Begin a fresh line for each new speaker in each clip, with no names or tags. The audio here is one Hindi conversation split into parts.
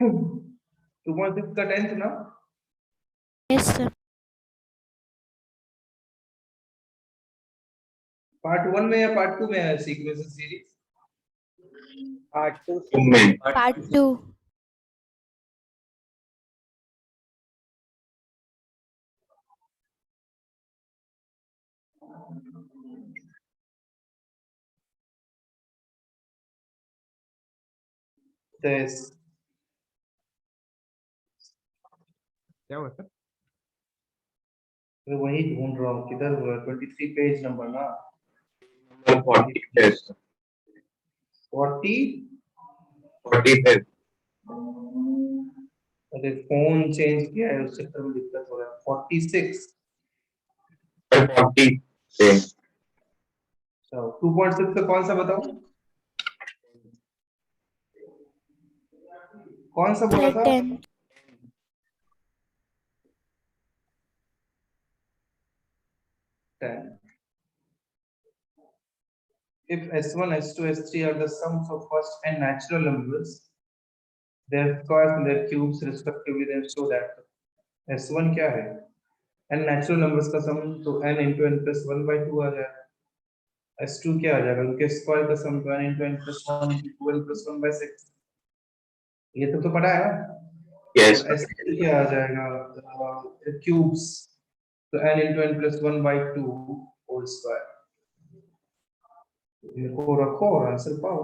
2.6 का 10th ना?
Yes sir.
पार्ट 1 में या पार्ट 2 में है sequence series?
Part 2
part 2।
Test
क्या हुआ सर?
मैं वही ढूंढ रहा हूँ किधर हुआ 23 पेज नंबर ना
40 टेस्ट
40
45
अरे फोन चेंज किया है उस चक्कर में दिक्कत हो रहा है 46
40 सेम
2.6 का कौन सा बताओ कौन सा बोला
सर
था
10।
10 if s1 s2 s3 are the sums of first n natural numbers their squares and their cubes respectively then show that s1 क्या है n natural numbers का सम तो n into n plus 1 by 2 आ जाएगा s2 क्या आ जाएगा उनके स्क्वायर का सम तो n into n plus 1 into 2n plus 1 by 6 ये तो पढ़ा है ना
यस
s3 क्या आ जाएगा क्यूब्स तो n into n plus 1 by 2 whole square इनको रखो और आंसर पाओ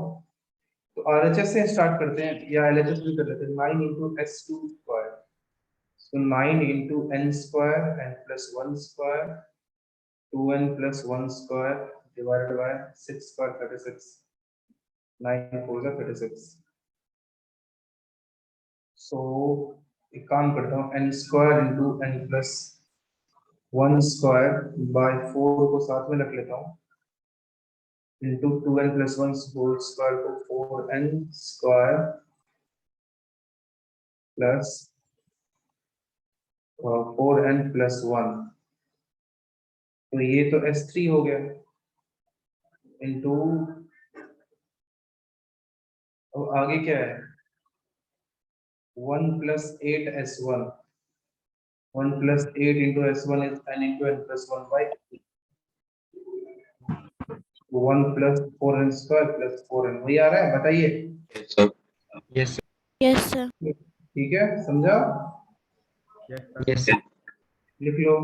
तो आरएचएस से स्टार्ट करते हैं या एलएचएस भी कर लेते हैं 9 into s2 square so 9 into n square n plus 1 square 2n plus 1 square divided by 6 square 36 9 4 जा 36 so एक काम करता हूँ n square into n plus 1 square by 4 को साथ में रख लेता हूँ into 2n plus 1 whole square को 4n square plus 4n plus 1 तो ये तो s3 हो गया into अब आगे क्या है 1 plus 8 s1 1 plus 8 into s1 is n into n plus 1 by 1 plus 4n square plus 4n वही आ रहा है बताइए
yes sir
yes
yes sir.
ठीक है समझा
यस
लिख लो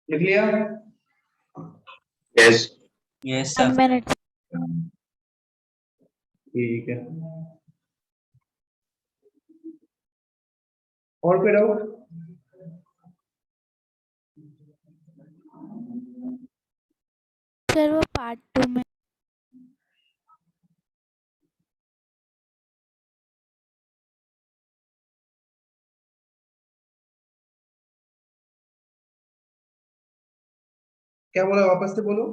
लिख लिया
यस
यस
1 minute।
ठीक है और कोई डाउट
सर वो पार्ट 2 में।
क्या बोला वापस से बोलो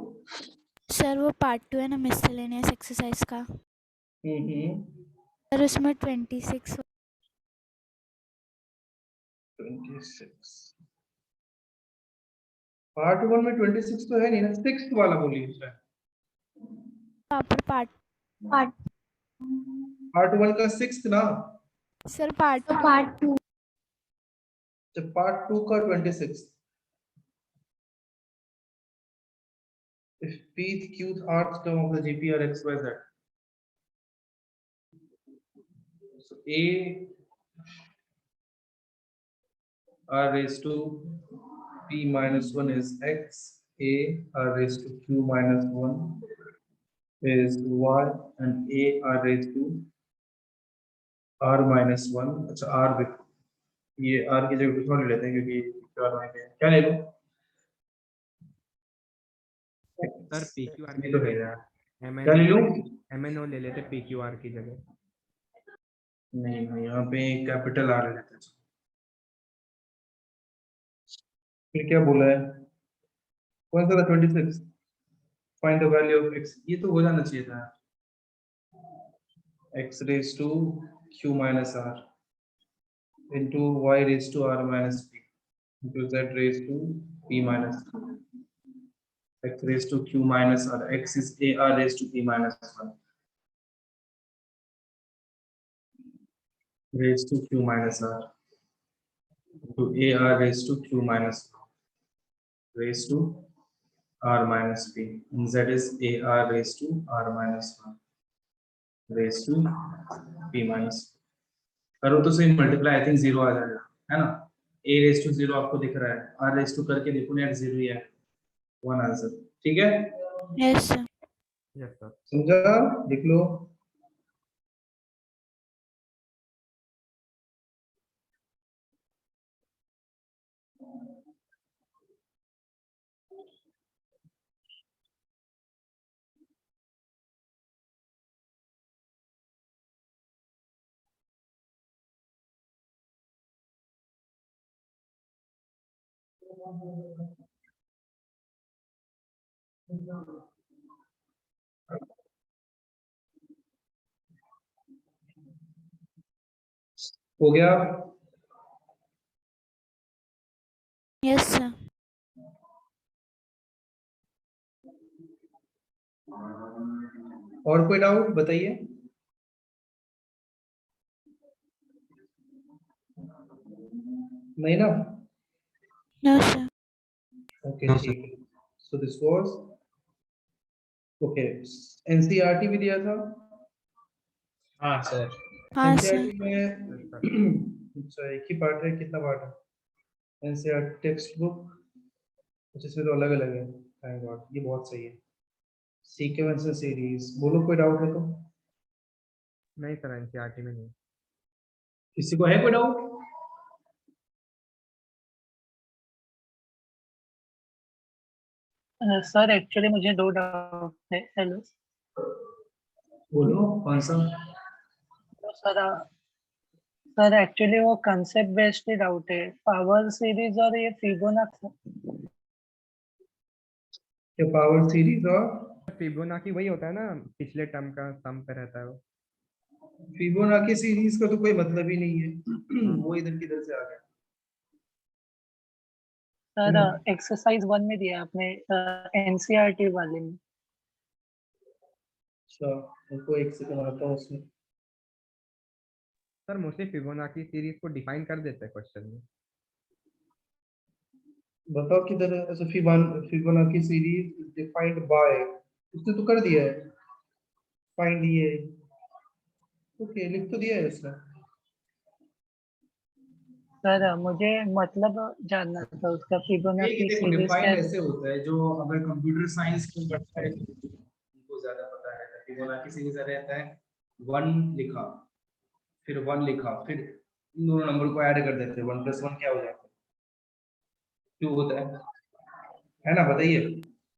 सर वो पार्ट 2 है ना मिसलेनियस एक्सरसाइज का।
हम्म
सर उसमें 26
26 पार्ट 1 में 26 तो है नहीं ना, 6th वाला बोलिए सर।
वहाँ पर पार्ट
पार्ट 1 का 6th ना,
सर पार्ट
जब पार्ट 2 का 26। If pth, qth, rth term of the GP are x, y, z. So a r raised to p minus 1 is x, a r raised to q minus 1 is y, and a r raised to r minus 1। अच्छा r देखो, ये r की जगह कुछ और ले लेते हैं क्योंकि r में क्या ले लो,
सर पी क्यू आर
ये तो है यार,
एम
क्या ले लो?
एन ओ ले लेते पी क्यू आर की जगह।
नहीं नहीं, यहाँ पे कैपिटल आर ले लेते हैं। फिर क्या बोला है, कौन सा था 26? Find the value of x, ये तो हो जाना चाहिए था, x raised to q minus r into y raised to r minus p into z raised to p minus q, x raised to q minus r, x is a r raised to p minus 1 raised to q minus r into a r raised to q minus 1 raised to r minus p, and z is a r raised to r minus 1 raised to p minus। करो तो सही मल्टीप्लाई, आई थिंक 0 आ जाएगा, है ना। a रेज टू 0 आपको दिख रहा है, r रेज टू करके देखो ना, 0 ही है, 1 आंसर। ठीक है,
यस सर।
Yes sir.
समझा, लिख लो। हो गया,
यस सर।
और कोई डाउट बताइए। नहीं ना,
नो सर।
ओके ठीक है। So this was okay, NCERT भी दिया था।
हाँ सर।
हाँ सर।
एनसीईआरटी में अच्छा एक ही पार्ट है, कितना पार्ट है एनसीईआरटी टेक्स्ट बुक, कुछ इसमें तो अलग अलग है, थैंक गॉड, ये बहुत सही है। सीक्वेंस सीरीज, बोलो कोई डाउट है तो।
नहीं सर, एनसीईआरटी में नहीं।
किसी को है कोई डाउट?
सर एक्चुअली मुझे 2 डाउट है। हेलो
बोलो कौन सा।
तो सर एक्चुअली वो कंसेप्ट बेस्ड ही डाउट है, पावर सीरीज और ये फिबोनाची।
क्या पावर सीरीज और
फिबोनाची वही होता है ना, पिछले टर्म का सम पे रहता है वो।
फिबोनाची सीरीज का तो कोई मतलब ही नहीं है वो इधर किधर से आ गया।
सर एक्सरसाइज 1 में दिया है आपने, एनसीईआरटी वाले में।
अच्छा, उनको एक सेकंड आता हूँ उसमें।
सर मोस्टली फिबोनाची सीरीज को डिफाइन कर देते हैं क्वेश्चन में।
बताओ किधर है, ऐसे Fibonacci series is defined by, उसने तो कर दिया है, फाइंड ये, ओके लिख तो दिया है उसने।
सर मुझे मतलब जानना था उसका, फिबोनाची
देखो
सीरीज
डिफाइंड
क्या।
ऐसे होता है, जो अगर कंप्यूटर साइंस को पढ़ता है उनको ज्यादा पता है। फिबोनाची सीरीज रहता है 1 लिखा, फिर 1 लिखा, फिर इन दोनों नंबर को ऐड कर देते हैं, 1 + 1 क्या हो जाता है, 2 होता है ना, बताइए।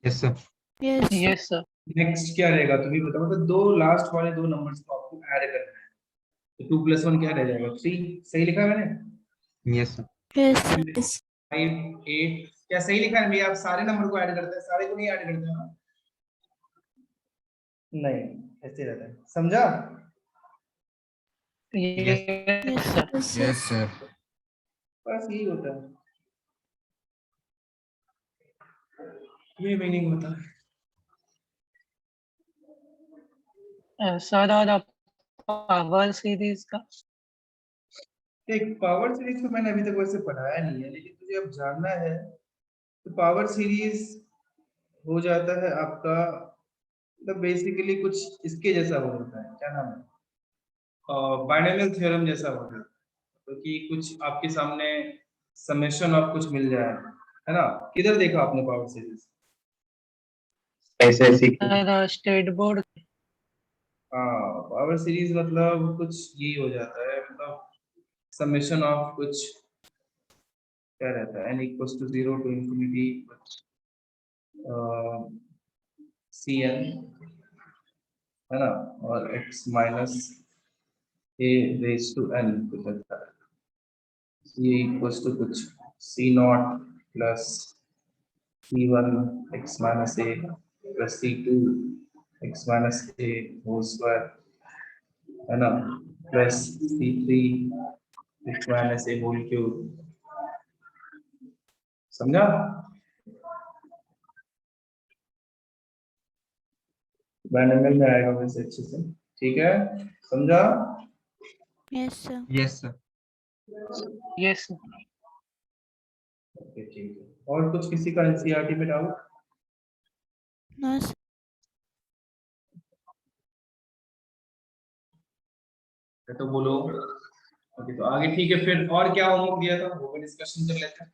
Yes sir.
Yes
yes sir.
Next क्या रहेगा तुम ही बताओ, मतलब दो लास्ट वाले दो नंबर्स को आपको ऐड करना है, तो 2 + 1 क्या रह जाएगा, 3। सही लिखा है मैंने?
Yes sir.
यस
5 8 क्या सही लिखा है भैया? आप सारे नंबर को ऐड करते हैं, सारे को नहीं ऐड करते हैं ना? नहीं, ऐसे रहता है, समझा?
Yes sir.
Yes sir.
बस यही होता है, ये मीनिंग होता है।
सर और पावर सीरीज का
एक पावर सीरीज तो मैंने अभी तक वैसे पढ़ाया नहीं है, लेकिन तुझे अब जानना है तो पावर सीरीज हो जाता है आपका, मतलब बेसिकली कुछ इसके जैसा हो जाता है, क्या नाम है, बाइनोमियल थ्योरम जैसा हो जाता है, तो कि कुछ आपके सामने समेशन ऑफ कुछ मिल जाए, है ना। किधर देखा आपने पावर सीरीज?
ऐसे ऐसे की
सर स्टेट बोर्ड
हाँ, पावर सीरीज मतलब कुछ यही हो जाता है, मतलब समेशन ऑफ कुछ क्या रहता है, n equals to 0 to infinity cn, है ना, और x minus a raise to n कुछ रहता है, ये इक्वल्स टू कुछ c naught plus c1 x minus a plus c2 x minus a whole square, है ना, plus c3 x minus a whole cube. समझा? बाइनोमियल में आएगा वैसे अच्छे से, ठीक है, समझा?
Yes, sir.
Yes, sir.
Yes
okay ठीक है, और कुछ किसी का एनसीईआरटी में डाउट?
No, sir.
तो बोलो। ओके, तो आगे ठीक है, फिर और क्या होमवर्क दिया था वो भी डिस्कशन कर लेते हैं।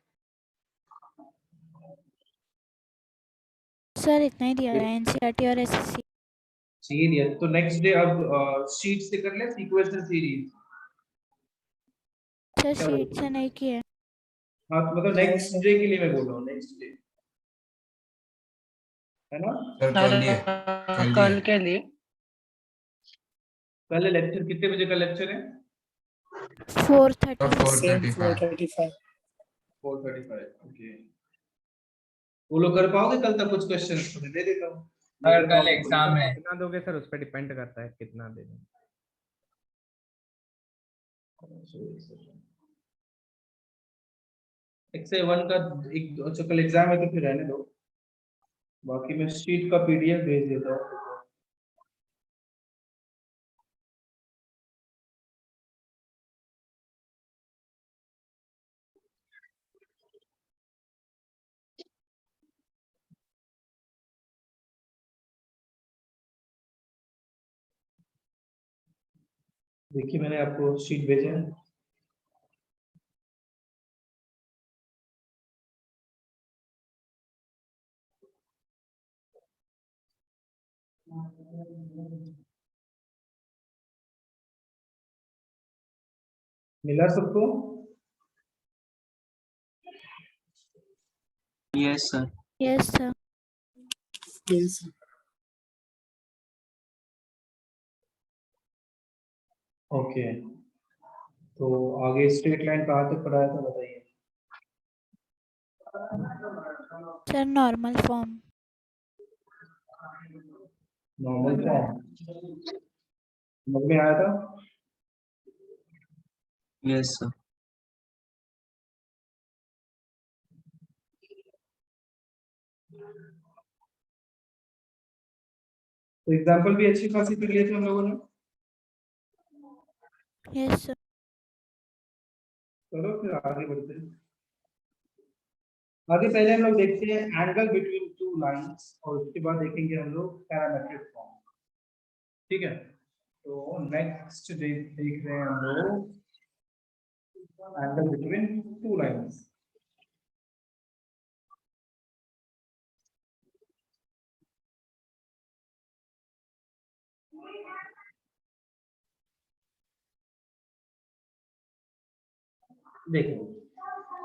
सर इतना ही दिया है एनसीईआरटी और एसएससी।
ठीक है, तो नेक्स्ट डे अब शीट से कर ले सीक्वेंशियल सीरीज।
सर शीट से नहीं किया।
हाँ, तो मतलब नेक्स्ट डे के लिए मैं बोल रहा हूँ, नेक्स्ट डे, है ना।
Sir, कल दिए
कल के लिए
पहले लेक्चर कितने बजे का लेक्चर है?
4:30।
4:35.
4:35। ओके, फॉलो कर पाओगे कल तक? कुछ क्वेश्चंस तो मैं दे देता हूँ।
सर कल एग्जाम है, कितना दोगे सर उस पर डिपेंड करता है कितना दे दें।
XA1 का एक, अच्छा कल एग्जाम है तो फिर रहने दो, बाकी मैं शीट का पीडीएफ भेज देता हूँ। देखिए मैंने आपको शीट भेजा है। मिला सबको?
Yes, sir.
Yes, sir.
Yes.
Okay, तो आगे स्ट्रेट लाइन कहाँ तक पढ़ाया था बताइए।
Sir normal form.
Normal form समझ में आया था?
Yes, sir.
तो एग्जांपल भी अच्छी खासी कर लिए थे हम लोगों ने।
Yes, sir.
चलो फिर आगे बढ़ते हैं। आगे पहले हम लोग देखते हैं एंगल बिटवीन टू लाइंस, और उसके बाद देखेंगे हम लोग पैरामेट्रिक फॉर्म, ठीक है। तो नेक्स्ट देख रहे हैं हम लोग एंगल बिटवीन टू लाइंस। देखो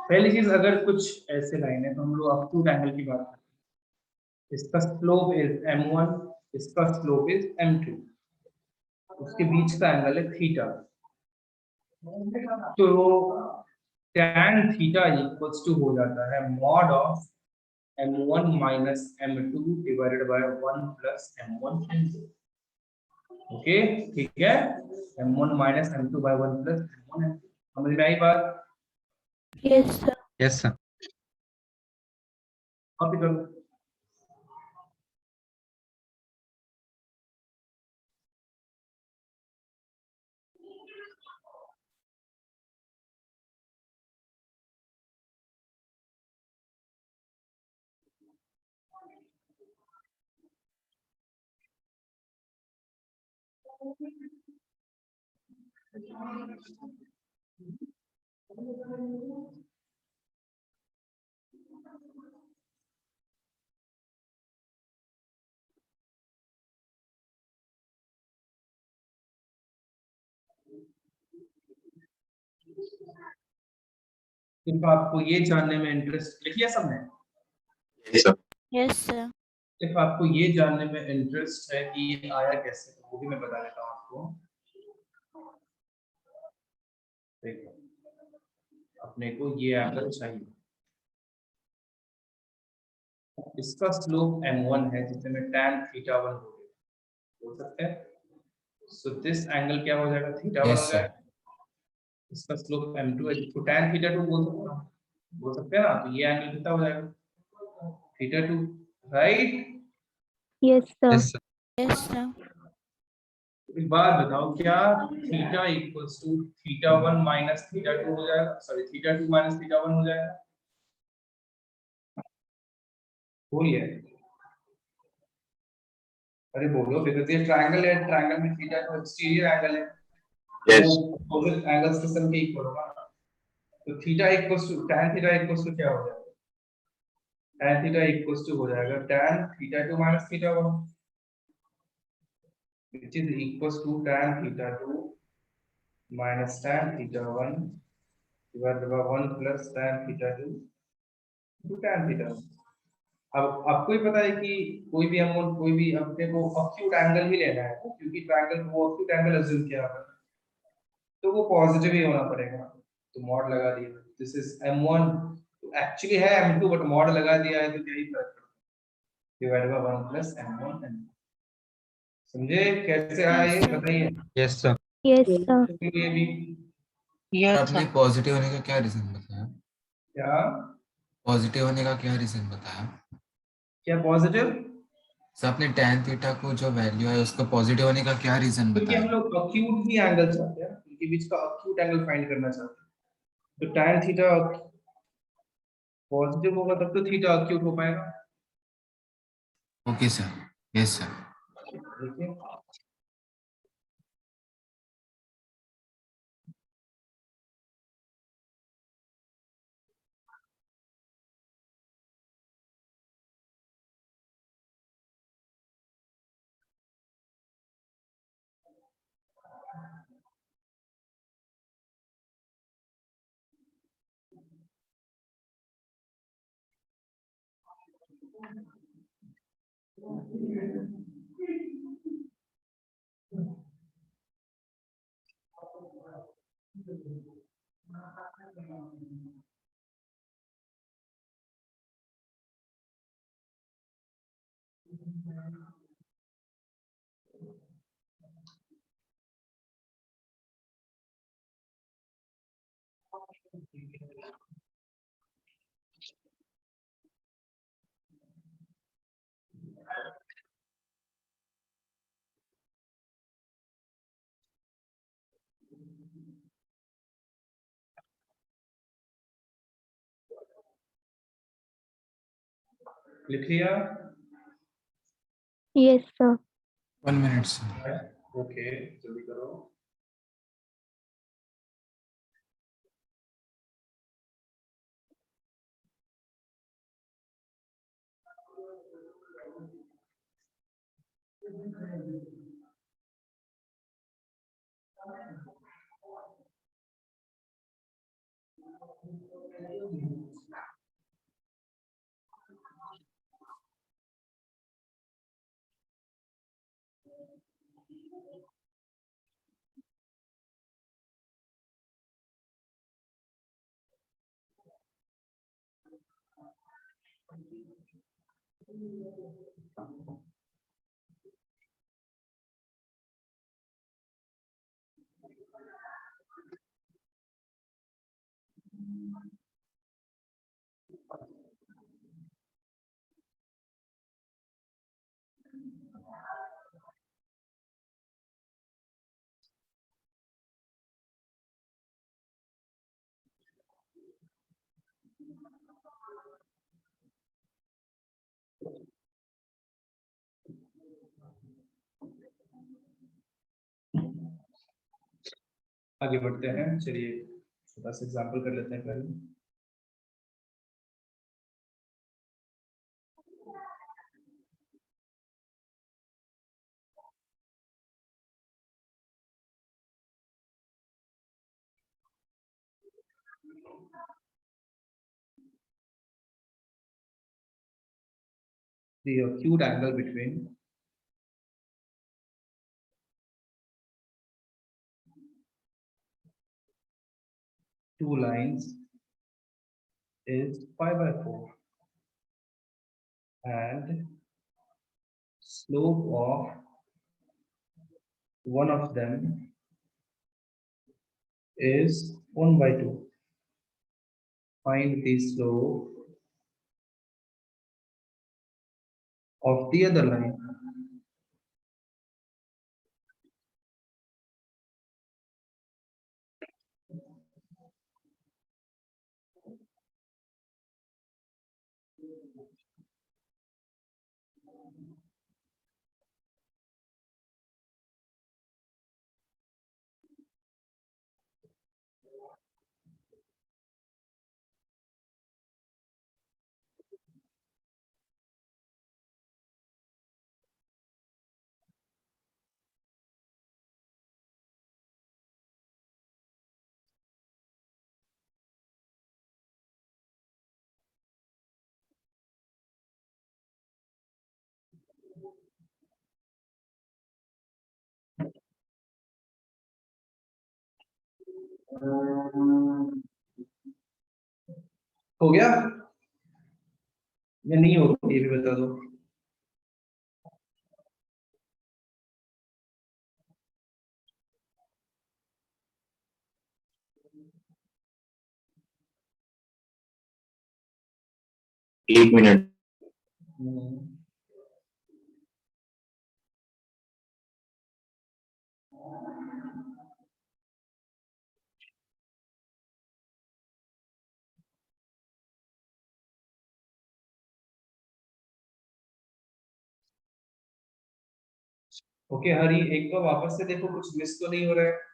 पहली चीज, अगर कुछ ऐसे लाइन है तो हम लोग अक्यूट एंगल की बात करते हैं। इसका स्लोप इज m1, इसका स्लोप इज m2, उसके बीच का एंगल है थीटा। तो tan थीटा इक्वल्स टू हो जाता है mod of m1 minus m2 divided by 1 plus m1 m2। Okay ठीक है, m1 minus m2 bye 1 plus m1 m2। समझ में आई बात?
Yes, sir.
Yes, sir.
Copy करो. सिर्फ आपको ये जानने में इंटरेस्ट लिख लिया सबने.
Yes, sir.
Yes, sir.
सिर्फ आपको ये जानने में इंटरेस्ट है कि ये आया कैसे, तो वो भी मैं बता देता हूँ आपको. देखो, अपने को ये एंगल चाहिए. इसका स्लोप m1 है जिसे मैं tan θ1 बोल सकते हैं. सो दिस एंगल क्या हो जाएगा, θ1
Yes,
हो
sir.
जाएगा. इसका स्लोप m2 है, तो tan θ2 बोल सकते हैं ना. तो ये एंगल कितना हो जाएगा, θ2, right.
Yes, sir.
Yes, sir.
Yes, sir.
एक बात बताओ, क्या थीटा इक्वल्स टू θ1 माइनस θ2 हो जाएगा, सॉरी θ2 माइनस θ1 हो जाएगा. बोलिए, अरे बोलो, बिकॉज़ ये ट्रायंगल है, ट्रायंगल में थीटा तो एक्सटीरियर एंगल है.
Yes.
वो अपोजिट एंगल्स के सम के इक्वल होगा. तो theta equals to tan theta equals to क्या हो जाएगा, tan थीटा इक्वल्स टू हो जाएगा tan θ2 minus θ1, which is equals to tan θ2 minus tan θ1 divided by 1 plus tan θ2 to tan θ1. अब आपको ही पता है कि कोई भी अमाउंट, कोई भी अपने को अक्यूट एंगल ही लेना है, क्योंकि ट्रायंगल वो अक्यूट एंगल अज्यूम किया है, तो वो पॉजिटिव ही होना पड़ेगा. तो मॉड लगा दिया. दिस इज m1, तो एक्चुअली है m2 बट मॉड लगा दिया है, तो क्या ही फर्क पड़ता है. Divide by 1 plus m1 m2. समझे कैसे आया ये,
Yes, sir.
बताइए.
Yes, sir.
Yes,
Yes.
sir.
ये भी
Yes,
आपने
sir.
पॉजिटिव होने का क्या रीजन बताया?
क्या
पॉजिटिव होने का क्या रीजन बताया?
क्या पॉजिटिव,
सर आपने tan थीटा को जो वैल्यू है उसको पॉजिटिव होने का क्या रीजन
क्योंकि हम
बताया?
लोग अक्यूट ही एंगल चाहते हैं, उनके बीच का अक्यूट एंगल फाइंड करना चाहते हैं. तो tan थीटा पॉजिटिव होगा तब तो थीटा अक्यूट हो पाएगा.
Okay sir. Yes sir.
देखिए, लिख लिया.
Yes, sir.
1 minute sir.
Okay, जल्दी करो. आगे बढ़ते हैं, चलिए छोटा सा एग्जाम्पल कर लेते हैं पहले। The acute angle between two lines is pi by 4 and slope of one of them is 1 by 2. Find the slope of the other line. हो गया या नहीं हो गया, ये भी बता दो।
एक मिनट।
ओके हरी, एक बार वापस से देखो कुछ मिस तो नहीं हो रहा है।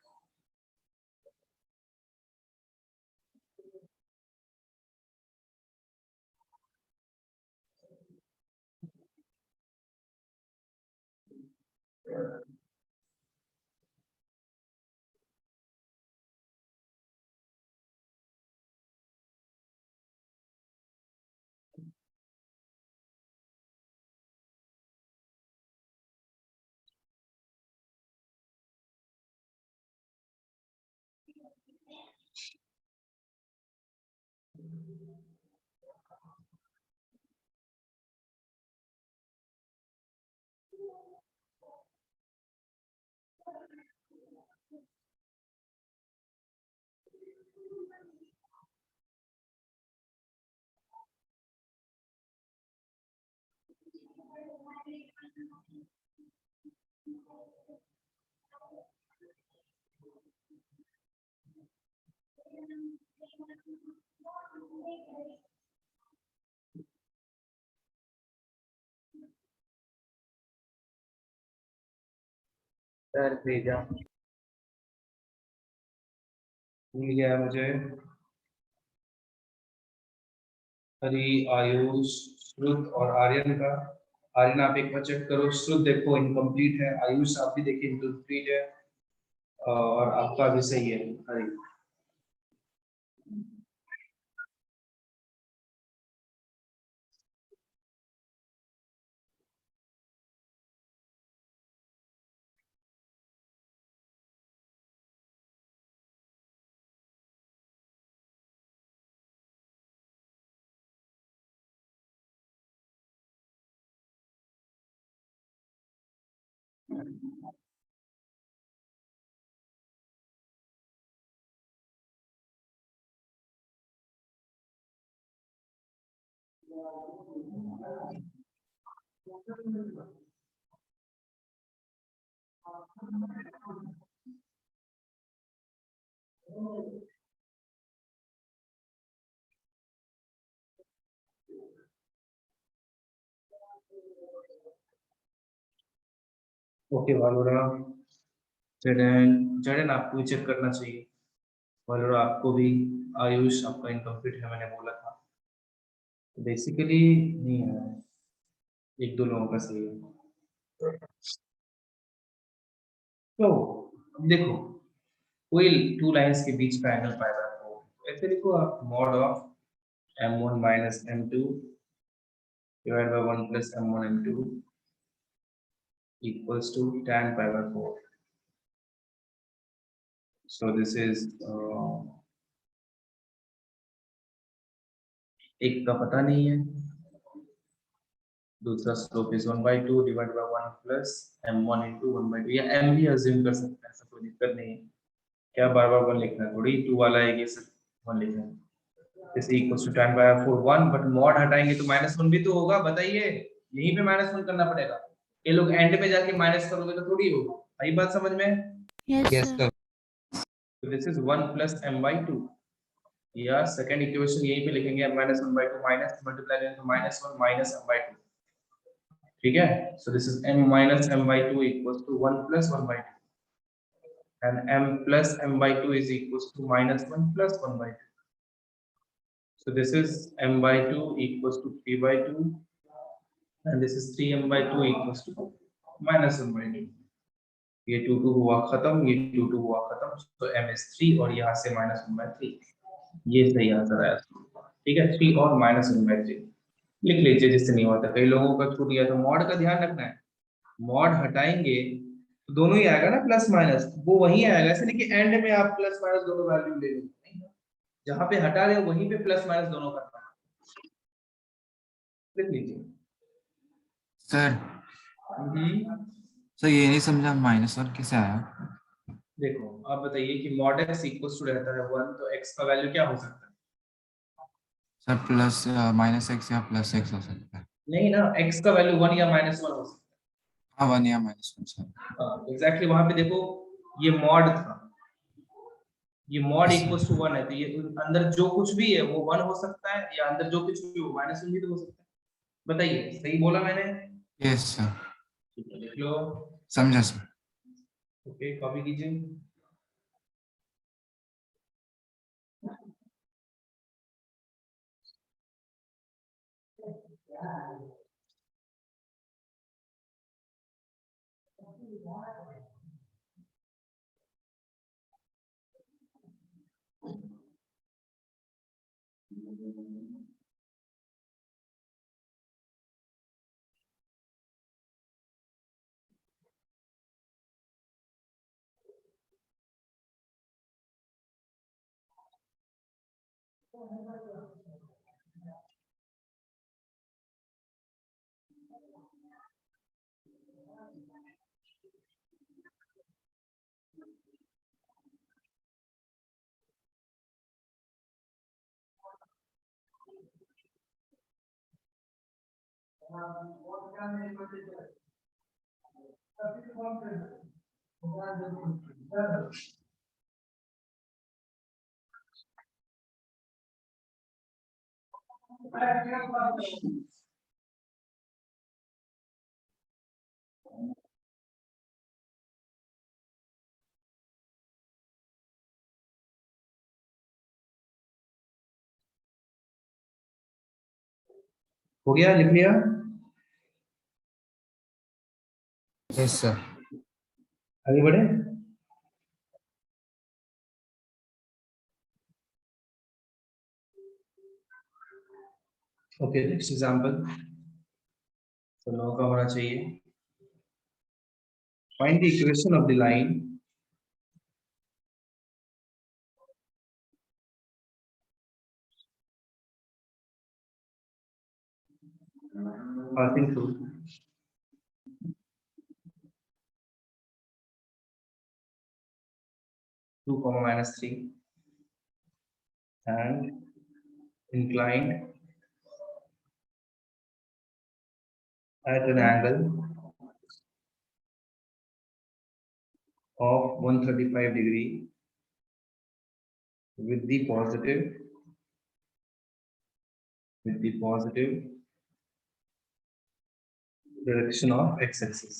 सर भेजा।
मिल गया मुझे। हरी, आयुष, श्रुत और आर्यन का। आर्यन आप एक बार चेक करो, श्रुत देखो इनकम्प्लीट है, आयुष आप भी देखिए इनकम्प्लीट है, और आपका भी सही है हरी। ओके वालोरा, जड़न आपको चेक करना चाहिए, और आपको भी आयुष आपका इनकम्प्लीट है, मैंने बोला था। बेसिकली नहीं है, एक दो लोगों का सही है। तो अब देखो, कोई टू लाइंस के बीच का एंगल पाया जाता है, ऐसे देखो आप, mod of m1 minus m2 divided by 1 plus m1 m2 equals to tan pi by 4. So this is एक का पता नहीं है, दूसरा slope is 1/2 divide by 1 plus m1 into 1/2, या m भी अज्यूम कर सकते हैं, ऐसा कोई दिक्कत नहीं है। क्या बार बार 1 लिखना है, थोड़ी 2 वाला है, ये सिर्फ 1 लिखना है। इस equals to tan by 4 1, but mod हटाएंगे तो -1 भी तो होगा, बताइए, यहीं पे -1 करना पड़ेगा। ये लोग एंड पे जाके माइनस करोगे तो थोड़ी होगा। आई बात समझ में?
Yes,
yes
sir.
सर।
तो दिस इज 1 plus m/2, या सेकंड इक्वेशन यहीं पे लिखेंगे, m-1/2 माइनस मल्टीप्लाई करेंगे तो -1 minus m/2, ठीक है। So this is m minus m/2 equals to 1 plus 1/2, and m plus m/2 is equals to -1 plus 1/2. So this is m/2 equals to 3/2, and this is 3m/2 equals to -1/2. ये 2 हुआ खत्म, ये 2 हुआ खत्म, तो m is 3, और यहाँ से -1/3, ये सही आंसर आया, ठीक है। 3 और -1/3 लिख लीजिए, जिससे नहीं होता, कई लोगों का छूट गया। तो मॉड का ध्यान रखना है, मॉड हटाएंगे तो दोनों ही आएगा ना, प्लस माइनस, वो वही आएगा, ऐसे नहीं कि एंड में आप प्लस माइनस दोनों वैल्यू ले लो, जहां पे हटा रहे हो वहीं पे प्लस माइनस दोनों करना है, लिख लीजिए।
सर सर ये नहीं समझा, -1 कैसे आया?
देखो आप बताइए कि मॉड x इक्वल्स टू रहता है 1, तो x का वैल्यू क्या हो सकता है?
सर प्लस -x या +x हो सकता है।
नहीं ना, x का वैल्यू 1 या -1 हो सकता
हाँ 1 या -1 सर।
है। एग्जैक्टली वहां पे देखो, ये मॉड था, ये मॉड
Yes,
इक्वल्स टू 1 है, तो ये अंदर जो कुछ भी है वो 1 हो सकता है, या अंदर जो कुछ भी हो -1 भी तो हो सकता है। बताइए, सही बोला मैंने?
यस सर,
ठीक है, लिख लो।
समझा सर।
ओके, कॉपी कीजिए। हो गया, लिख लिया?
Yes sir.
आगे बढ़े। ओके, नेक्स्ट एग्जांपल तो नो का होना चाहिए। Find the equation of the line passing through 2, -3 and inclined at an angle of 135 degree with the positive direction of x-axis.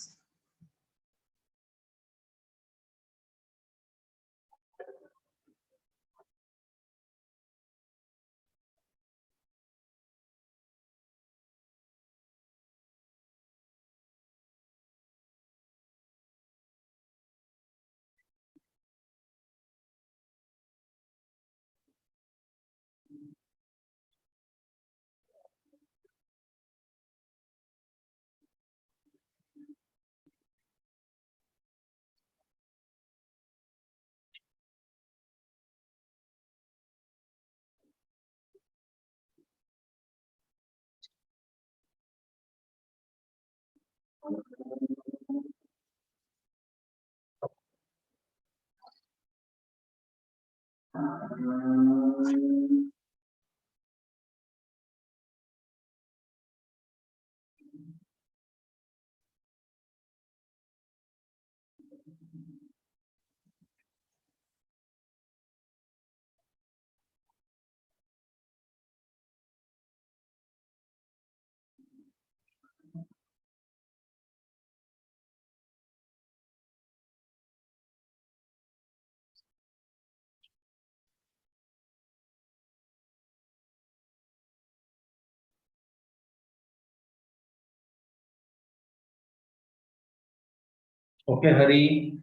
Okay, Hari.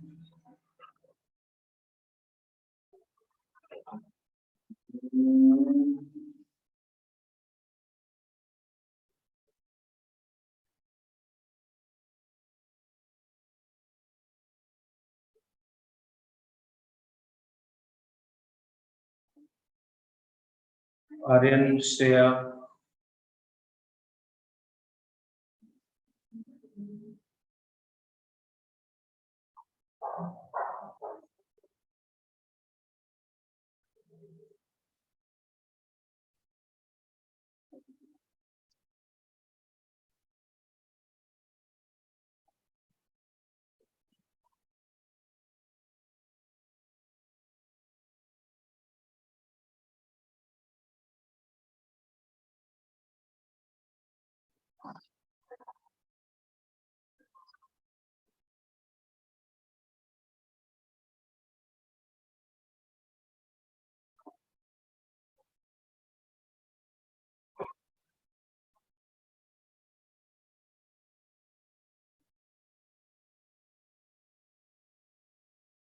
Aryan, Shreya.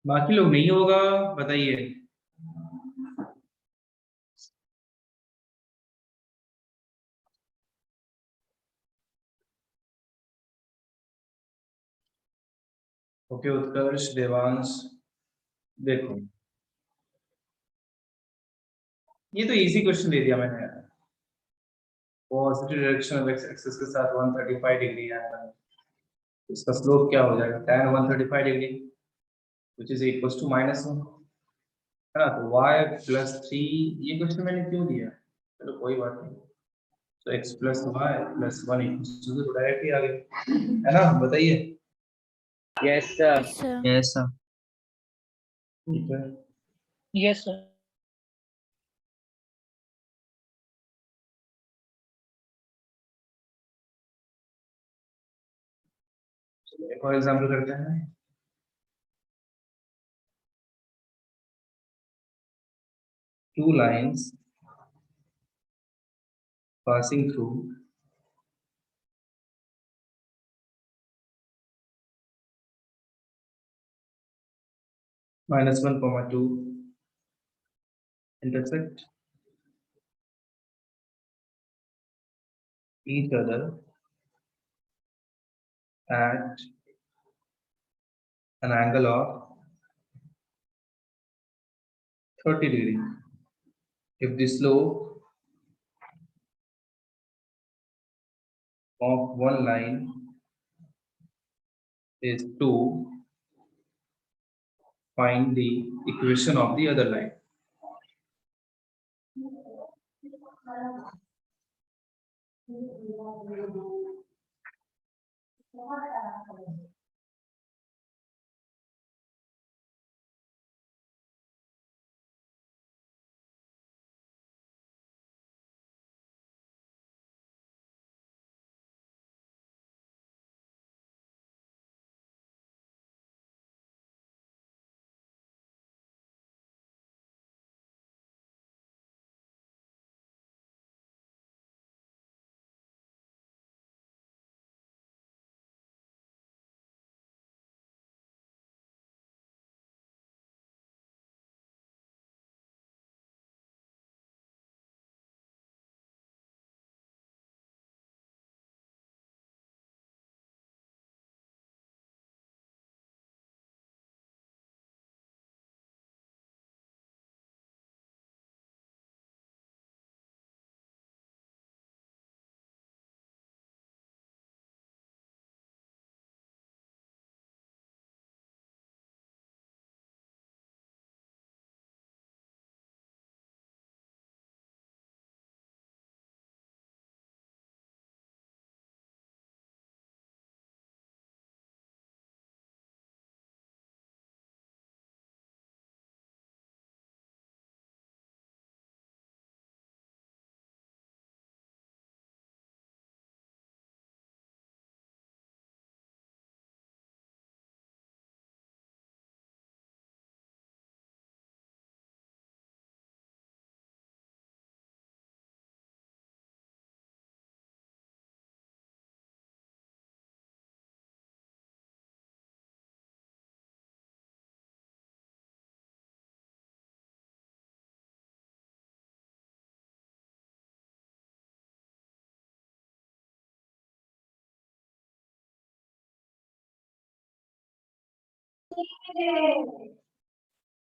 बाकी लोग नहीं होगा, बताइए। ओके उत्कर्ष, देवांश, देखो ये तो इजी क्वेश्चन दे दिया मैंने यार। Positive direction of x axis के साथ 135 डिग्री है, इसका स्लोप क्या हो जाएगा? tan 135 degree which is equals to -1, है ना? तो y plus 3, ये क्वेश्चन मैंने क्यों दिया? चलो कोई बात नहीं, तो x plus y plus 1 equals to 0 direct ही आ गया, है ना? बताइए।
Yes, sir.
Yes, sir.
Yes, sir.
ठीक है।
Yes, sir.
एक और एग्जांपल करते हैं। Two lines passing through -1, 2 intersect each other at an angle of 30 degree. If the slope of one line is 2, find the equation of the other line.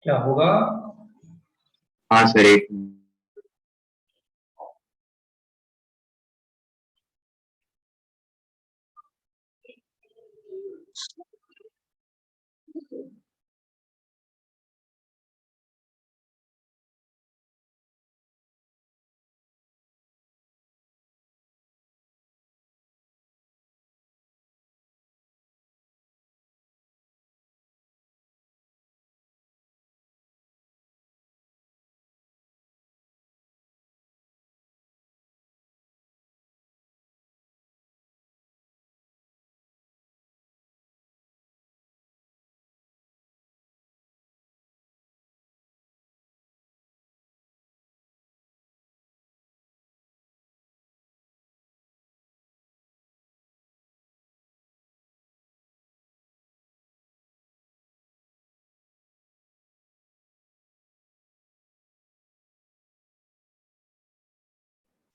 क्या होगा?
हाँ सर, एक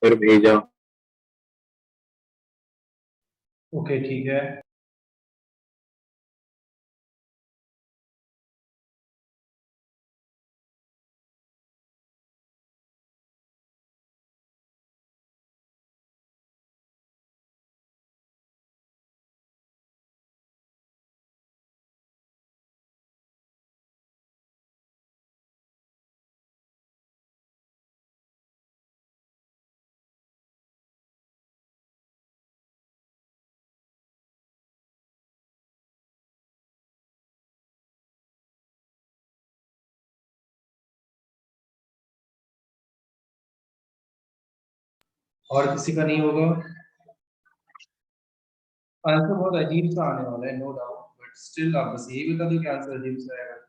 सर भेजा।
ओके ठीक है। और किसी का नहीं होगा? आंसर बहुत अजीब सा आने वाला है, नो डाउट, बट स्टिल आप बस यही बता दो कि आंसर अजीब सा आएगा।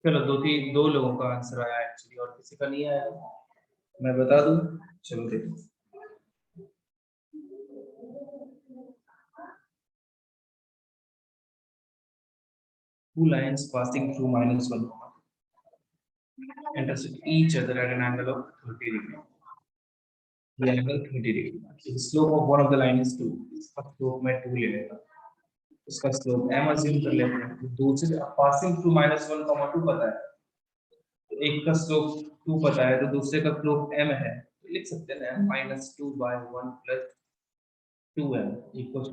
चलो दो लोगों का आंसर आया एक्चुअली, और किसी का नहीं आया, मैं बता दूं। चलो देखो, two lines passing through -1 comma intersect each other at an angle of 30 degree. The angle 30 degree. The slope of one of the line is 2. इसका slope मैं 2 ले लेता, उसका slope m assume कर लेते हैं। तो दूसरे passing through -1, 2 पता है, तो एक का slope 2 पता है, तो दूसरे का slope m है, तो लिख सकते हैं -2/1 + 2m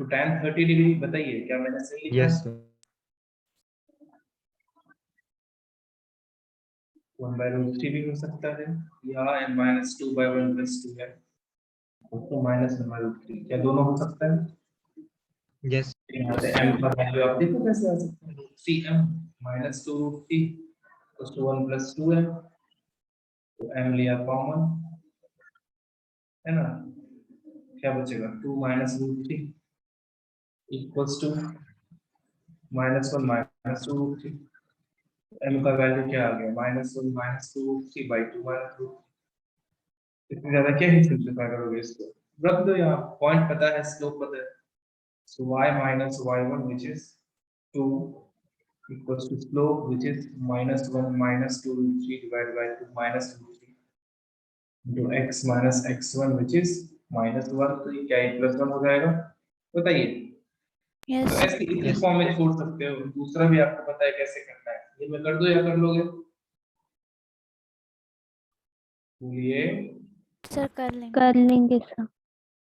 = tan 30 डिग्री। बताइए क्या मैंने सही लिखा
यस
है?
सर।
1/√3 भी हो सकता है, या -2/1 + 2m तो -1/√3, क्या दोनों हो सकता है?
यस
यहाँ से m का वैल्यू आप देखो कैसे आ सकता है, 3m -2√3 = 1 + 2m, तो m लिया कॉमन, है ना, क्या बचेगा 2 minus root 3 equals to -1 minus 2 root 3। m का वैल्यू क्या आ गया -1 minus 2 root 3 by 2 minus root. इतनी ज्यादा क्या ही सिंपलीफाई करोगे इसको, रख दो यहाँ, पॉइंट पता है, स्लोप पता है। So y minus y1 which is 2 equals to slope which is -1 minus 2 root 3 divided by 2 minus root 3 into x minus x1 which is -1, तो ये क्या है +1 हो जाएगा, बताइए।
Yes,
तो
sir.
ऐसे इसी फॉर्म में छोड़ सकते हो, दूसरा भी आपको पता है कैसे करना है, ये मैं कर दूं या कर लोगे? ये
Sir, कर लेंगे sir.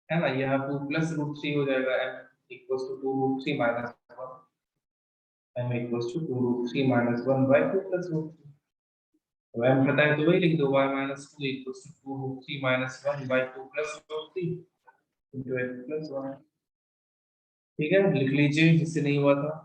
है ना, यहाँ 2 प्लस रूट 3 हो जाएगा, m equals to 2 root 3 minus 1, m equals to 2 root 3 minus 1 by 2 plus root 3। तो m पता है तो वही लिख दो, y minus 2 equals to 2 root 3 minus 1 by 2 plus root 3 into x plus 1। ठीक है, लिख लीजिए जिससे नहीं हुआ था।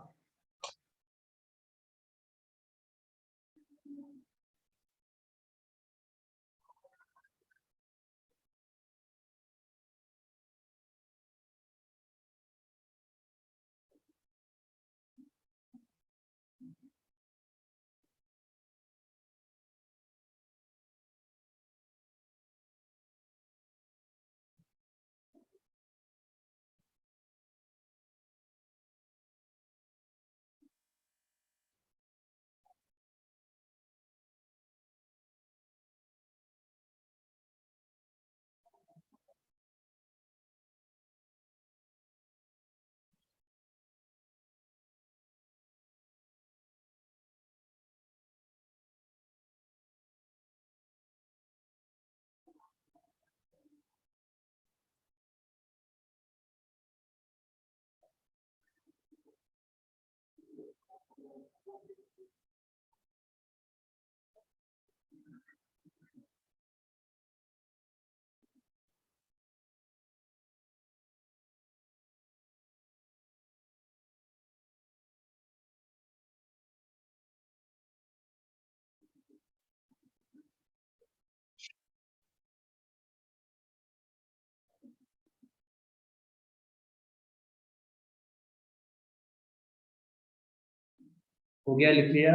हो गया, लिख लिया?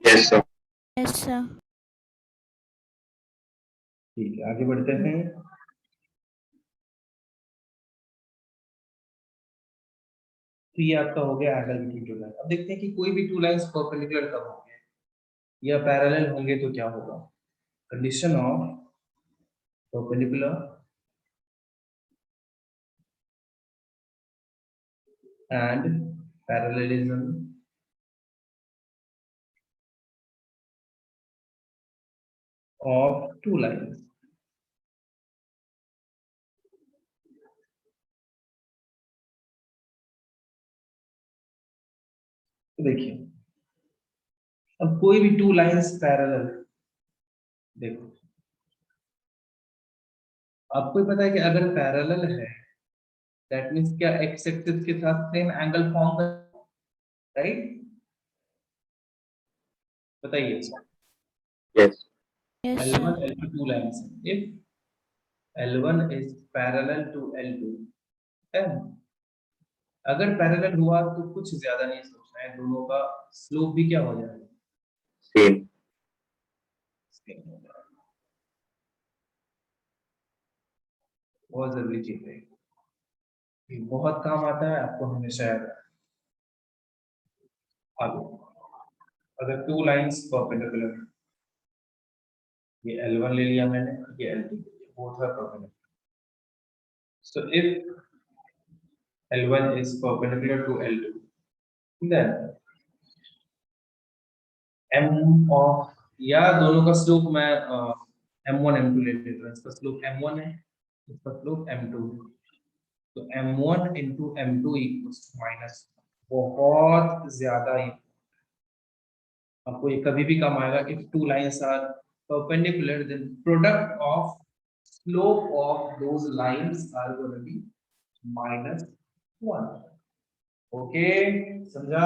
Yes, sir.
Yes, sir.
ठीक है, आगे बढ़ते हैं। तो ये आपका हो गया एंगल बिटवीन टू लाइन। अब देखते हैं कि कोई भी टू लाइंस परपेंडिकुलर कब होंगे या पैरेलल होंगे तो क्या होगा। Condition of perpendicular and parallelism of two lines। तो देखिए, अब कोई भी टू लाइंस पैरेलल, देखो आपको ही पता है कि अगर पैरेलल है दैट मींस क्या एक्स एक्सिस के साथ सेम एंगल फॉर्म कर, राइट? बताइए।
Yes.
Yes, sir.
L1 L2 two lines, if L1 is parallel to L2 then अगर पैरेलल हुआ तो कुछ ज्यादा नहीं सोचना है, दोनों का स्लोप भी क्या हो जाएगा,
Same.
सेम हो जाएगा। बहुत जरूरी चीज है, ये बहुत काम आता है, आपको हमेशा याद रखना। आगे अगर टू लाइंस परपेंडिकुलर, ये L1 ले लिया मैंने, ये L2 both are perpendicular, so if L1 is perpendicular to L2 then m of, या दोनों का स्लोप मैं m1 m2 ले लेता हूँ, इसका स्लोप m1 है, इसका स्लोप m2 है, तो m1 into m2 equals to minus, बहुत ज्यादा ही आपको ये कभी भी काम आएगा। if two lines are perpendicular then product of slope of those lines are going to be -1। Okay, समझा?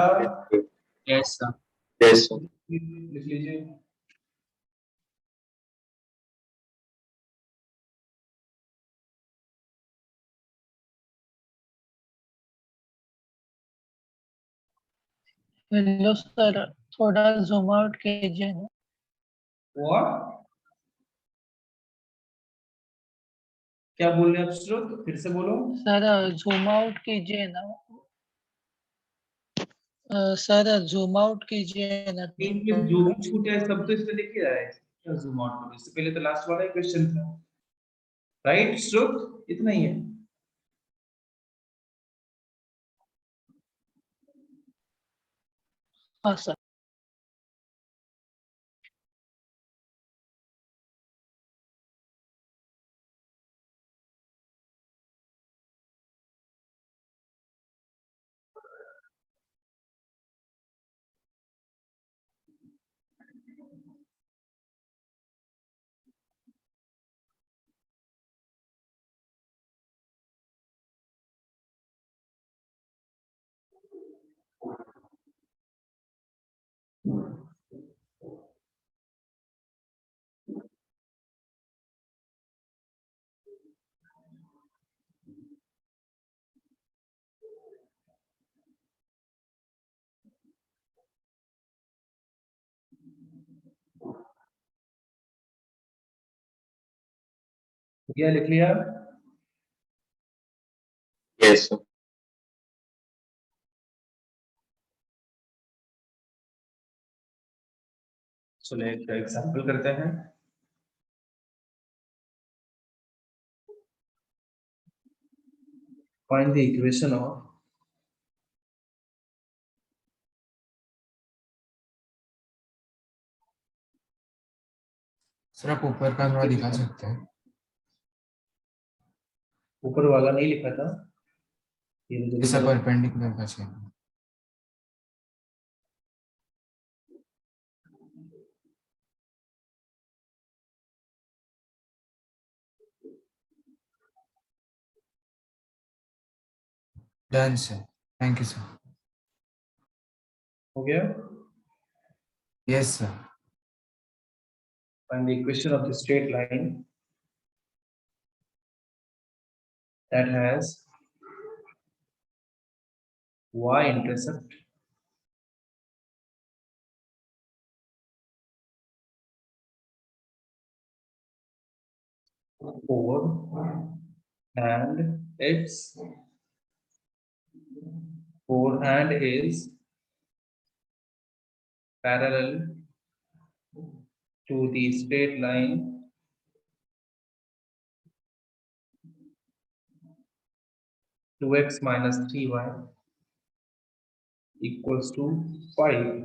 Yes, sir.
Yes, sir.
लिख लीजिए।
हेलो सर, थोड़ा जूम आउट कीजिए ना।
व्हाट? क्या बोल रहे हैं आप श्रुत? फिर से बोलो।
सर जूम आउट कीजिए ना। सर जूम आउट कीजिए ना
इन में जो
थोड़ा।
भी छूटा है सब तो इसमें लिख रहा है, क्या जूम आउट करो? इससे पहले तो लास्ट वाला क्वेश्चन था, राइट श्रुत? इतना ही है।
हाँ सर।
क्या लिख लिया?
Yes, sir.
चलो एक एग्जांपल करते हैं। Find the equation of
sir आप ऊपर का थोड़ा दिखा सकते हैं?
ऊपर वाला नहीं लिखा था ये मुझे भी
ऐसा
लगा।
परपेंडिकुलर का चाहिए। Done sir, thank you sir.
हो गया?
Yes sir.
Find the equation of the straight line that has y-intercept four and its four and is parallel to the straight line 2x minus 3y equals to 5.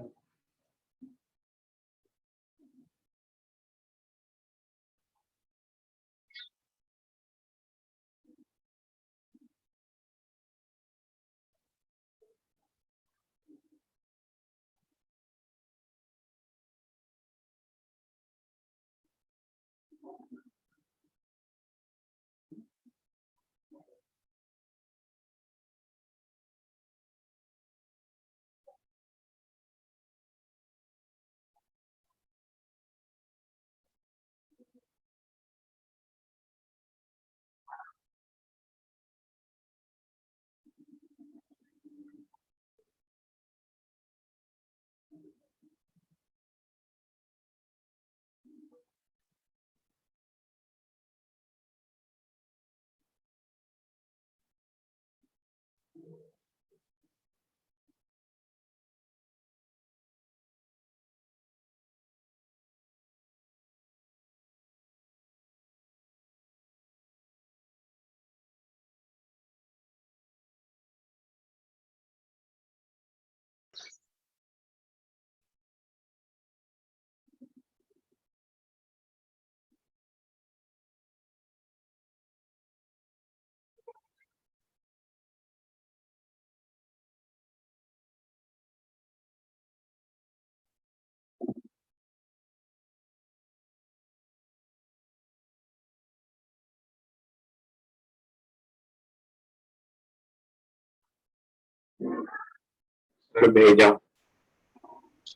Sir भेजा।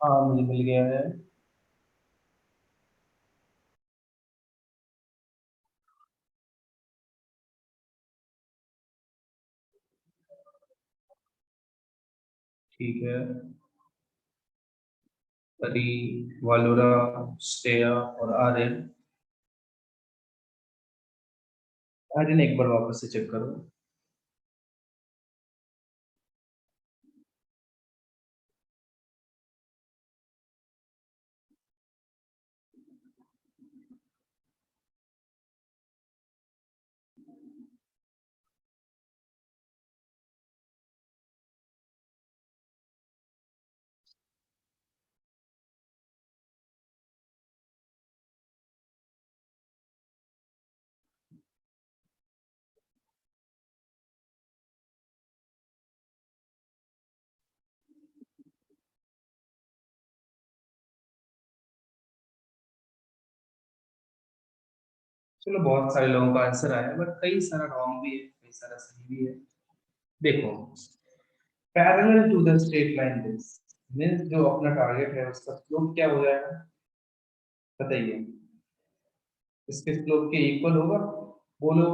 हाँ मुझे मिल गया है। ठीक है, परी, वालोरा, श्रेया और आर्यन। आर्यन एक बार वापस से चेक करो। चलो बहुत सारे लोगों का आंसर आया, बट कई सारा रॉन्ग भी है, कई सारा सही भी है। देखो, parallel to the straight line this means जो अपना टारगेट है उसका स्लोप क्या हो जाएगा बताइए। इसके स्लोप के इक्वल होगा, बोलो।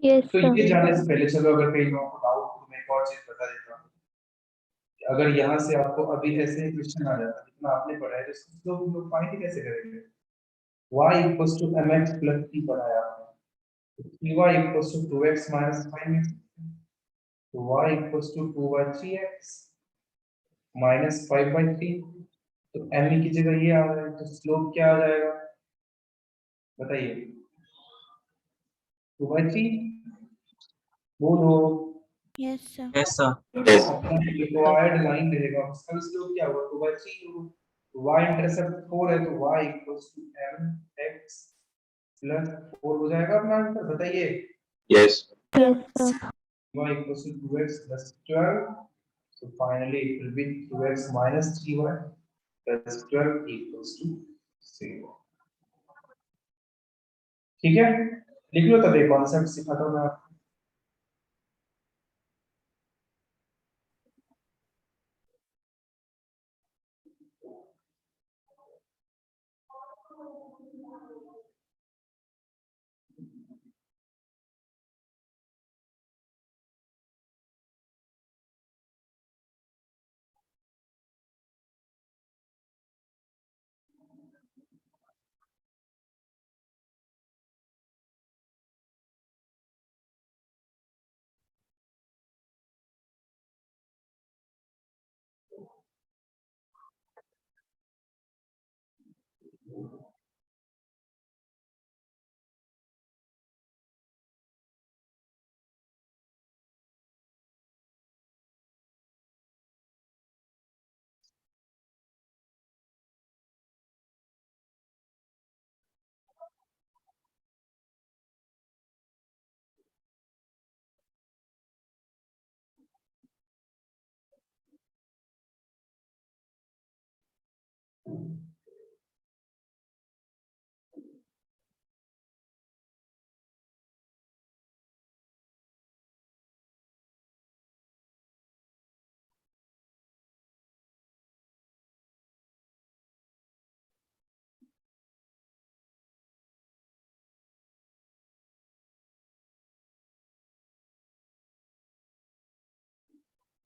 यस
तो
सर।
ये जानने से पहले चलो, अगर कई लोगों को डाउट तो मैं एक और चीज बता देता हूँ। अगर यहाँ से आपको अभी ऐसे क्वेश्चन आ जाता जितना आपने पढ़ा है तो इसको स्लोप हम लोग फाइंड कैसे करेंगे? y equals to mx plus t पढ़ाया आपने, y equals to 2x minus 5x, तो y equals to 2 by 3x minus 5 by 3, तो m की जगह ये आ रहा है, तो स्लोप क्या आ जाएगा बताइए? 2 by 3, बोलो।
Yes sir.
Yes, sir.
Yes.
अपना रिक्वायर्ड लाइन रहेगा, उसका स्लोप क्या होगा? 2 by 3 होगा। y इंटरसेप्ट 4 है, तो y equals to mx plus 4 हो जाएगा अपना आंसर, बताइए।
Yes.
Yes sir.
y equals to 2x plus 12, so finally it will be 2x minus 3y plus 12 equals to 0। ठीक है, लिख लो। तब एक कॉन्सेप्ट सिखाता हूं मैं आपको।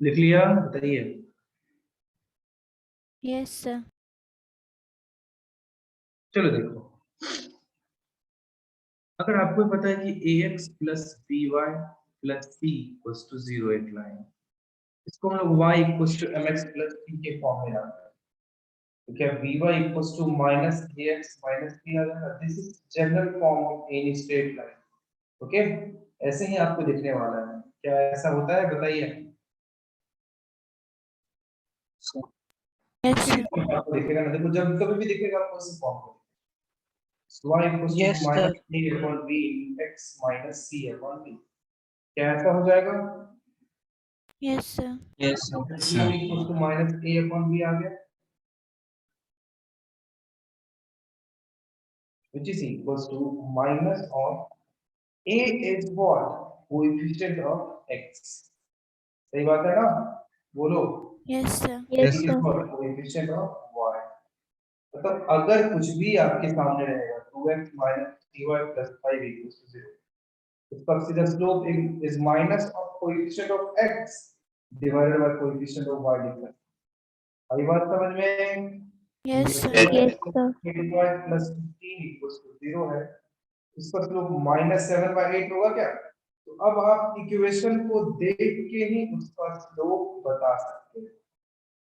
लिख लिया, बताइए।
Yes sir.
चलो देखो, अगर आपको पता है कि ax plus by plus c equals to 0 एक लाइन, इसको हम लोग y equals to mx plus c के फॉर्म में लाते हैं, तो क्या vy equals to minus ax minus c आ जाएगा? This is general form of any straight line. Okay, ऐसे ही आपको दिखने वाला है। क्या ऐसा होता है बताइए?
यस
इसी
सर।
फॉर्म में आपको दिखेगा ना, देखो जब कभी भी दिखेगा आपको इसी फॉर्म में। So y equals to
Yes,
minus
sir.
a upon b x minus c upon b, क्या ऐसा हो जाएगा?
Yes sir.
Yes, sir.
c equals to minus a upon b आ गया, which is equals to minus of a is what? Coefficient of x। सही बात है ना, बोलो।
Yes sir.
b
yes
is
sir.
what? Coefficient of y। मतलब अगर कुछ भी आपके सामने रहेगा 2x minus 3y plus 5 equals to 0, इसका सीधा slope is minus of coefficient of x divided by coefficient of y लिखना है। आई बात समझ में?
Yes, sir.
Yes.
Yes, sir.
8 plus 15 equals to 0 है। इसका स्लोप -7/8 होगा क्या? तो अब आप इक्वेशन को देख के ही उसका स्लोप बता सकते हैं।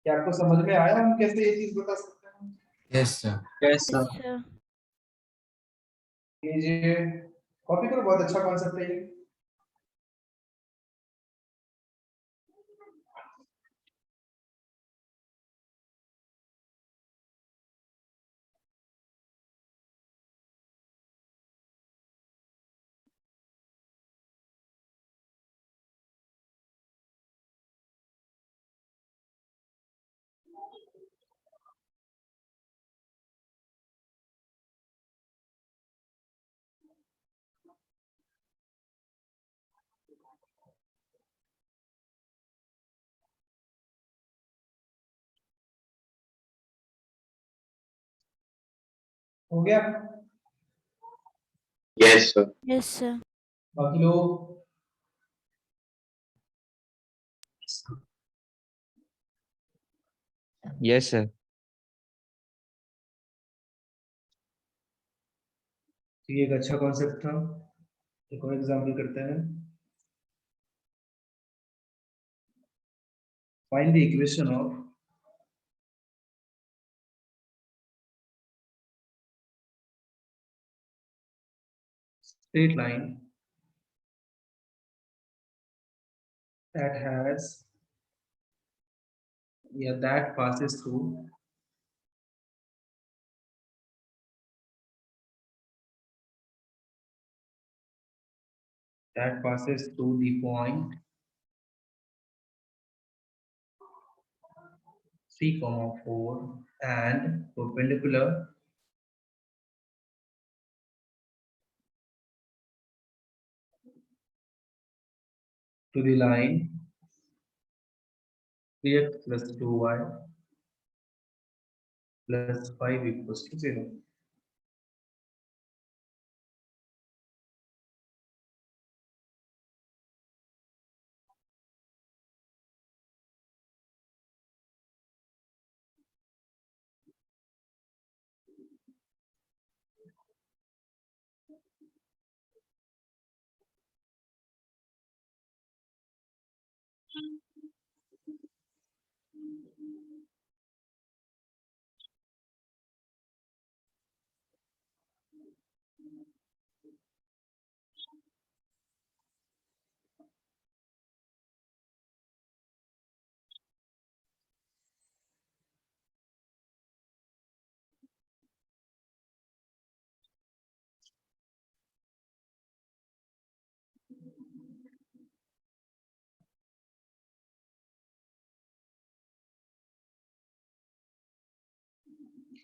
क्या आपको समझ में आया हम कैसे ये चीज बता सकते हैं?
Yes sir.
Yes, sir.
Yes, sir.
ये कॉपी करो, बहुत अच्छा कॉन्सेप्ट है ये। हो गया?
Yes, sir.
Yes, sir.
बाकी लोग
यस सर।
तो ये एक अच्छा कॉन्सेप्ट था। एक और एग्जाम्पल करते हैं। Find the equation of straight line that has that passes through the point 3, 4 and perpendicular to the line 3x plus 2y plus 5 equals to 0.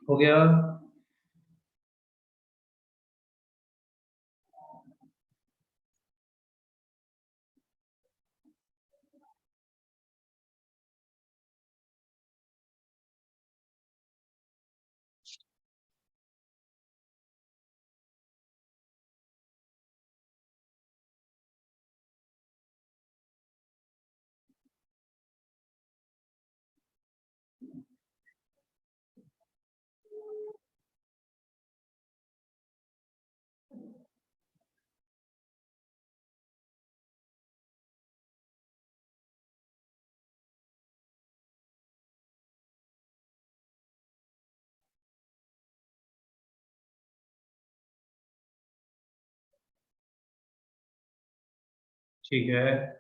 हो गया? ठीक है।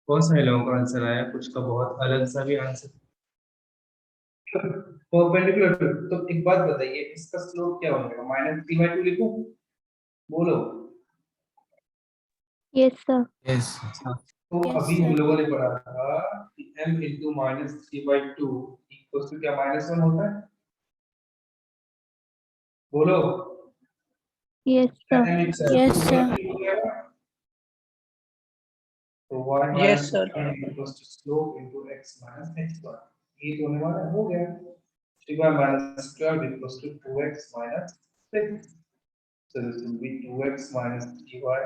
बहुत सारे लोगों का आंसर आया, कुछ का बहुत अलग सा भी आंसर। परपेंडिकुलर टू, तो एक बात बताइए, इसका स्लोप क्या हो जाएगा? -3/2 लिखूं? बोलो।
Yes, sir.
यस
तो
Yes,
अभी हम
sir.
लोगों ने पढ़ा था कि m into -3/2 इक्वल्स टू क्या, -1 होता है? बोलो।
Yes,
क्या
sir.
m equals
Yes,
2
sir.
2 हो जाएगा? तो y
Yes,
minus
sir.
1 equals to slope into x minus x1, ये तो होने वाला है, हो गया। 3y minus 12 equals to 2x minus 6, so this will be 2x minus 3y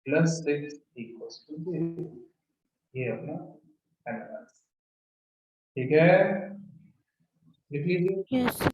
plus 6 equals to 0, ये अपना आंसर। ठीक है, लिख लीजिए।
Yes, sir.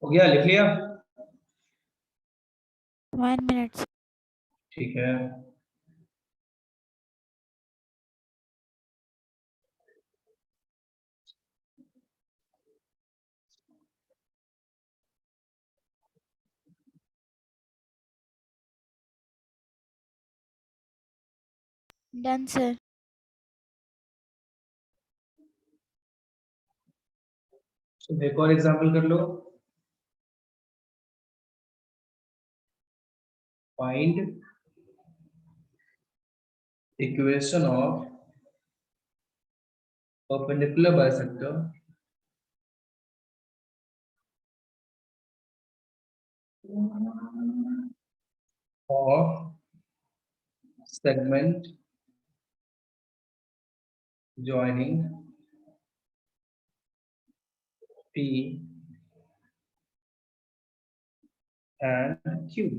हो गया, लिख लिया?
1 minute.
ठीक है।
Done, sir.
तो एक और एग्जांपल कर लो। Find equation of perpendicular bisector of segment joining P and Q.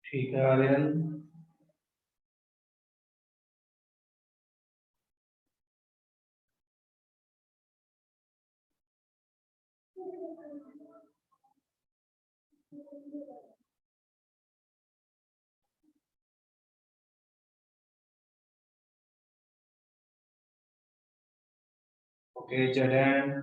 ठीक है आर्यन। ओके जडेन।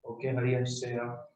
ओके हरियंश से आप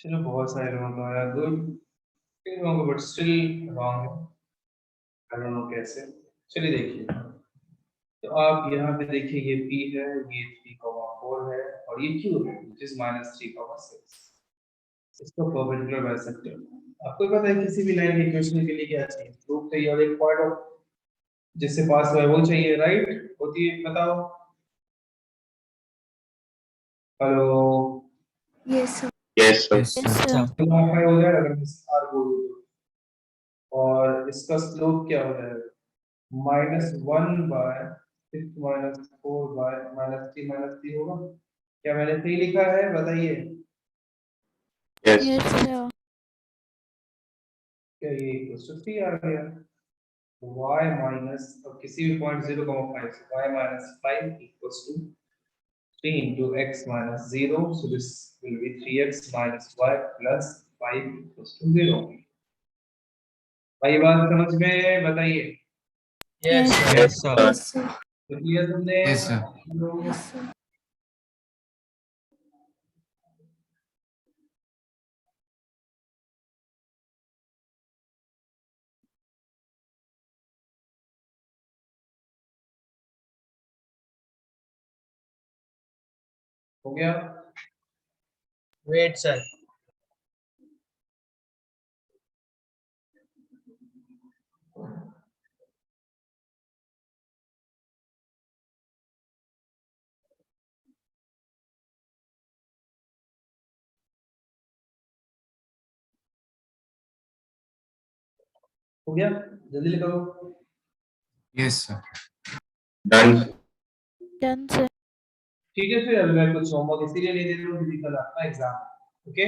चलो बहुत सारे लोगों का आया गुड, तीन लोगों को बट स्टिल रॉन्ग है, आई डोंट नो कैसे। चलिए देखिए, तो आप यहाँ पे देखिए ये p है, ये 3,4 है और ये q है which is -3,6। इसको परपेंडिकुलर बाइसेक्टर। आपको पता है किसी भी लाइन के इक्वेशन के लिए क्या चाहिए, प्रूफ चाहिए और एक पॉइंट ऑफ जिससे पास हुआ है वो चाहिए, राइट? होती है, बताओ। Hello,
Yes, sir.
Yes, sir.
Yes,
Yes,
sir.
sir.
तो यहाँ हो जाएगा अगर मैं r बोल दूं तो। और इसका स्लोप क्या हो जाएगा, -1 बाय 6 -4 बाय -3 होगा। क्या मैंने सही लिखा है, बताइए?
Yes.
Yes, sir.
क्या ये +3 आ गया? y माइनस, अब किसी भी पॉइंट 0,5 से y -5 equals to 3 into x minus 0, so this will be 3x minus y plus 5 equals to 0। भाई बात समझ में, बताइए?
Yes, sir.
Yes, sir.
Yes, sir.
तो क्लियर तुमने?
Yes, sir.
Yes, sir.
हो गया?
Wait, sir.
हो गया? जल्दी लिखो।
Yes, sir.
Done.
Done, sir.
ठीक है, फिर अभी मैं कुछ होमवर्क इसीलिए नहीं दे रहा हूँ क्योंकि कल आपका एग्जाम है। ओके,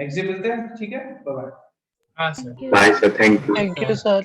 नेक्स्ट डे मिलते हैं, ठीक है, बाय बाय।
हाँ, sir.
Thank you.
Bye, sir. Thank you.
Thank you, sir.